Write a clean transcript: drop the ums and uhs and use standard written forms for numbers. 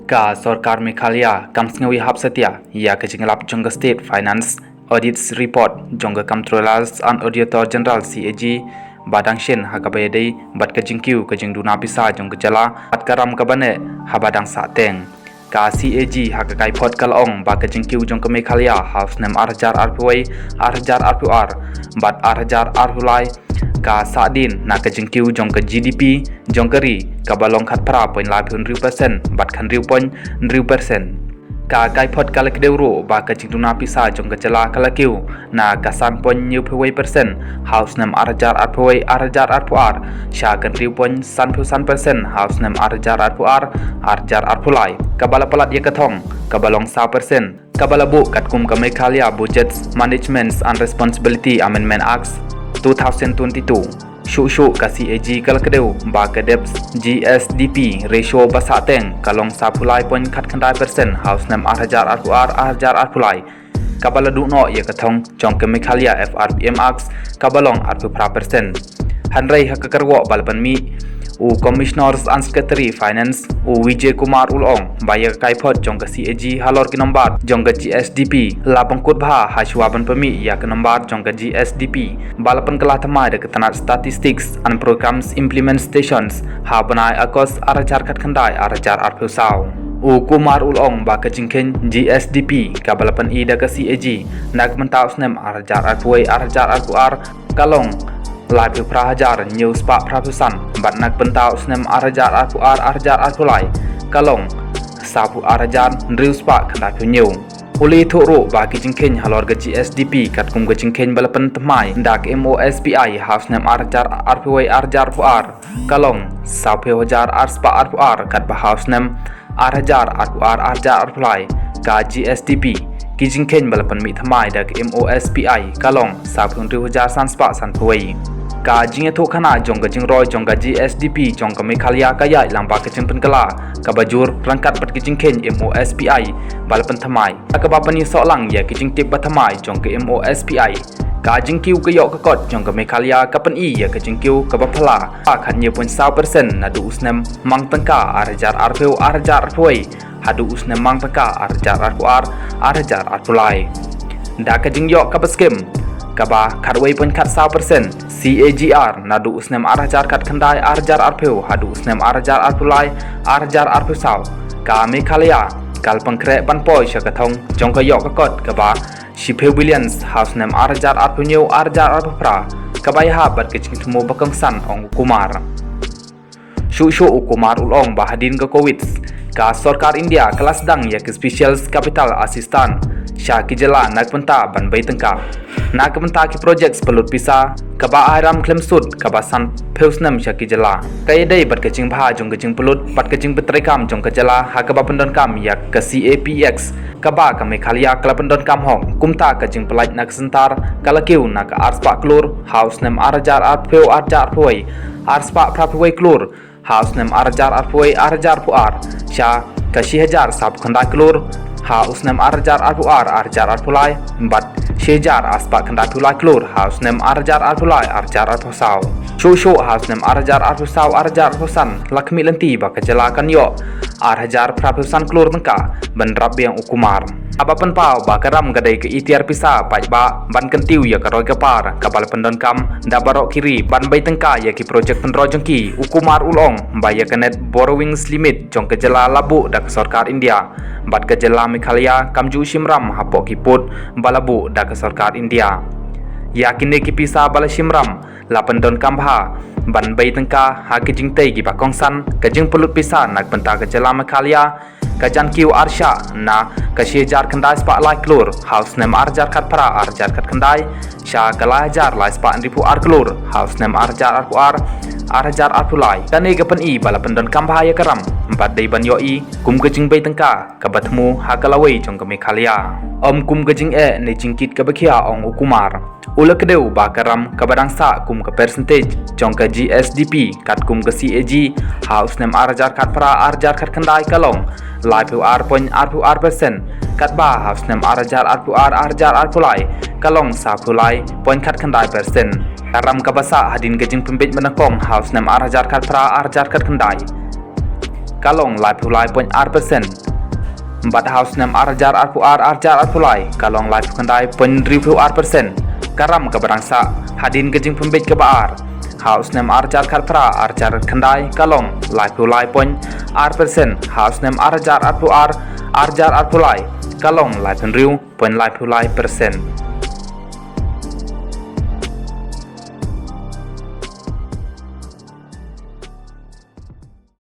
Ka Sarkar Meghalaya Kamsngawi Hap Setia ia kejinglap jongga State Finance Audits Report jongga Comptrollers and Auditor General CAG Badang Shin hakabayadai bat kejingkiu kejingduna bisa jongga jala bat karam kabane habadang sateng ka CAG hakakai pot kalong ba kejingkiu jongga Meghalaya House Nem Arjar Arpuai Arjar Arpuar bat Arjar Arpulai ka sadin na kejingkiu jongga GDP jongkeri kabalong khat pra poin lapun riu persen bat khan riu poin riu persen ka kai pot kalak deuro ba kejingduna pisa jongga jala kalakiu na kasan poin niu phewei persen House Nem Arjar Arpuai Arjar Arpuar sha kan riu poin san persen House Nem Arjar Arpuar Arjar Arpulai kabala palat ye kathong kabalong 1% kabala bu katkum ka Meghalaya Budgets Management and Responsibility Amendment Act 2022 Syuk ka CAG kalakadeu ba kadeps GSDP ratio basateng kalong 10.4% House Nem Arjar Arpuar Arjar Arpulai kabala dukno ye kathong jong ke Meghalaya FRPM Act kabalong 40% hanrei hakakarwo balpan mi u Commissioners and Secretary Finance u Vijay Kumar Ulong baya kaipot jong ke CAG halor ki nombar jong ke GSDP lapang kutbha hashwaban pemi ya ke nombar jong ke GSDP balapan kelah tamai de ketanat statistics and programs implementations ha banai akos arajar kat khandai arajar arpusau u Kumar Ulong ba ke jingken GSDP ka balapan i de ke CAG nak mentau snem arajar arpuai arajar arpuar kalong Live prahajar news pak prapusan bat nak pentau snem arajar arpuar arjar arpulai kalong sapu arajar news pak kena punyau uli thuru bagi jingken halor ke GSDP kat kum ke jingken balapan temai dak MOSPI House Nem Arjar Arpuai Arjar Arpuar kalong sapu hajar arspa arpuar kat ba House Nem Arjar Arpuar Arjar Arpulai ka GSDP kijingken balapan mi temai dak MOSPI kalong sapu hajar sanspa sanpuai ka jinge tho khana jongga jingroi jongga GSDP jongga Meghalaya kaya lamba kecing penkala ka bajur rangkat pat kecing ken MOSPI balapan thamai ka bapani solang ya kecing tip bathamai jongga MOSPI ka jingkiu ka yok ka kot jongga Meghalaya ka pan i ya kecing kiu ka baphala khan ye 0.1% na du usnem mang tangka arjar arpeu arjar arpuai hadu usnem mang tangka arjar arpuar arjar arpulai da ka jing yok ka baskem kaba karwei pun kat 1% CAGR nadu usnem arjar kat khandai arjar arpeu hadu usnem arjar arpulai arjar arpusau ka Meghalaya kal pangkre panpoi syakathong jongka yok kakot kaba shipeu billions House Nem Arjar Arpuneu arjar arpupra kaba ya bat kecing tumu bakang san ong Kumar Syuk Kumar Ulong bahadin ke Covid ka Sarkar India kelas dang ya ke Special Capital Assistant Syah kijala nak penta ban bai tengka nak penta ki project pelut pisa kaba airam klem sud kaba san peusnam Syah kijala kaya dai bat kecing bha jong kecing pelut bat kecing petrekam jong kejala ha kaba pendon kam ya ke CAPX kaba ka Meghalaya kala pendon kam hong kumta kecing pelait nak sentar kala kiu nak arspa klur House Nem Arjar Arpeu Arjar Arpuai arspa prapuai klur House Nem Arjar Arpuai Arjar Arpuar Syah kasi hajar sab khanda klur House Nem Arjar Arpuar Arjar Arpulai bat shejar aspa khanda pulai klur House Nem Arjar Arpulai Arjar Arpusau Syuk House Nem Arjar Arpusau Arjar Arpusan lakmi lenti ba kejalakan yo arjar prapusan klur tengka ban rabiang ukumar abapan pau ba karam gadai ke itiar pisa pai ba ban kentiu ya karoi kapar kapal pendon kam da barok kiri ban bai tengka ya ki project pendro jongki ukumar ulong ba ya kanet borrowings limit jong kejala labu da ke Sarkar India bat kejala Meghalaya kamju shimram hapok kiput balabu da ke Sarkar India yakin ki pisa bala shimram la pendon kambha ban bai tengka ha ki jingtai ki bakong san kajing pelut pisa nak benta kejala Meghalaya kajan kiu arsha na kasiejar kandai spa lai klur House Nem Arjar kat para arjar kat kandai sha kalajar lai spa ripu ar klur House Nem Arjar arpuar arjar arpulai kane gapan i bala pendon kambhaya karam empat dai ban yo i kum kejing bai tengka kabatmu ha kalawei jong ke Meghalaya kum kejing ne jingkit ka bakhia ong ukumar ulakdeu ba karam kabadang sa kum ke percentage jong ke GSDP kat kum ke CAG House Nem Arjar kat para arjar kat kandai kalong live R.R% kat ba House Nem Arjar Arpuar Arjar Arpulai kalong sapulai point kat kandai persen karam kabasa hadin gejing pembet menakong House Nem Arjar kat pra arjar kat kandai kalong lai phulai point R%. Bat house nem arjar arpulai kalong lai phukandai point review R%. Karam ke barangsa hadin kejing pembet ke baar. House nem arjar arjar kandai kalong lai phulai point R%. House nem arjar arpulai kalong lai penriu point lai phulai persen.